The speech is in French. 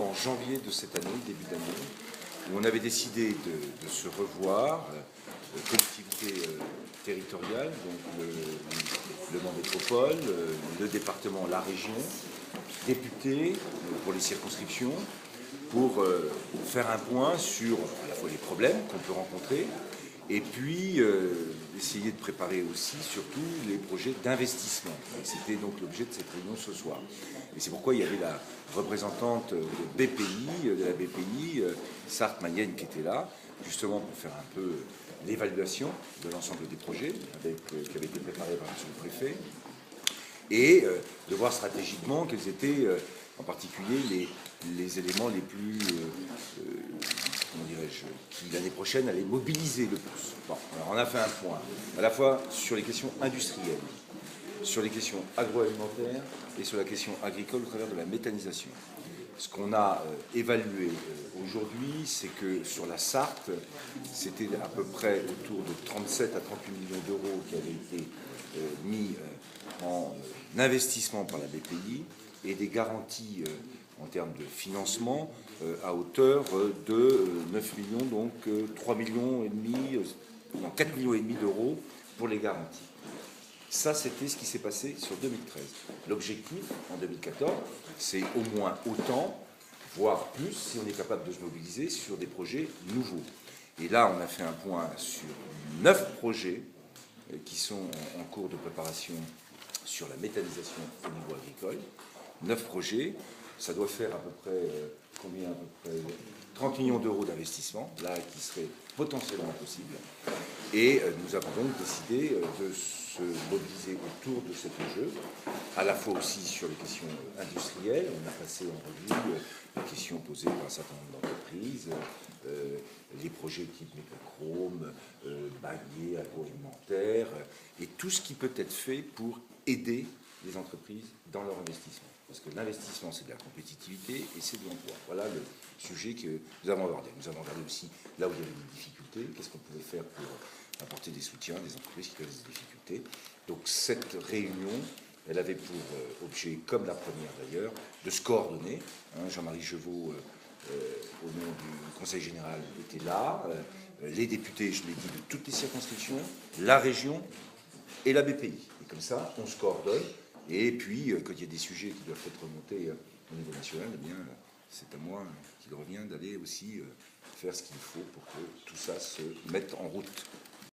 en janvier de cette année, début d'année, où on avait décidé de se revoir, collectivité territoriale, donc le Mans Métropole, le département, la région, députés pour les circonscriptions, pour faire un point sur à la fois les problèmes qu'on peut rencontrer, et puis essayer de préparer aussi surtout les projets d'investissement. C'était donc l'objet de cette réunion ce soir. Et c'est pourquoi il y avait la représentante de BPI, de la BPI, Sarthe-Mayenne, qui était là, justement pour faire un peu l'évaluation de l'ensemble des projets qui avaient été préparés par M. le préfet, et de voir stratégiquement quels étaient en particulier les éléments les plus, comment dirais-je, qui l'année prochaine allaient mobiliser le plus. Bon, alors on a fait un point, à la fois sur les questions industrielles, sur les questions agroalimentaires et sur la question agricole au travers de la méthanisation. Ce qu'on a évalué aujourd'hui, c'est que sur la Sarthe, c'était à peu près autour de 37 à 38 millions d'euros qui avaient été mis en investissement par la BPI et des garanties en termes de financement à hauteur de 9 millions, donc 3 millions et demi, non, 4 millions et demi d'euros pour les garanties. Ça, c'était ce qui s'est passé sur 2013. L'objectif, en 2014, c'est au moins autant, voire plus, si on est capable de se mobiliser sur des projets nouveaux. Et là, on a fait un point sur 9 projets qui sont en cours de préparation sur la méthanisation au niveau agricole. 9 projets, ça doit faire à peu près, combien à peu près 30 millions d'euros d'investissement, là, qui serait potentiellement possible. Et nous avons donc décidé de se mobiliser autour de cet enjeu, à la fois aussi sur les questions industrielles. On a passé en revue les questions posées par un certain nombre d'entreprises, les projets type métachrome, baguiers, agroalimentaire, et tout ce qui peut être fait pour aider les entreprises dans leur investissement. Parce que l'investissement, c'est de la compétitivité et c'est de l'emploi. Voilà le sujet que nous avons abordé. Nous avons regardé aussi là où il y avait des difficultés, qu'est-ce qu'on pouvait faire pour apporter des soutiens à des entreprises qui avaient des difficultés. Donc cette réunion, elle avait pour objet, comme la première d'ailleurs, de se coordonner. Jean-Marie Jeuveau, au nom du Conseil général, était là. Les députés, je l'ai dit, de toutes les circonscriptions, la région et la BPI. Et comme ça, on se coordonne. Et puis, quand il y a des sujets qui doivent être remontés au niveau national, eh bien, c'est à moi qu'il revient d'aller aussi faire ce qu'il faut pour que tout ça se mette en route.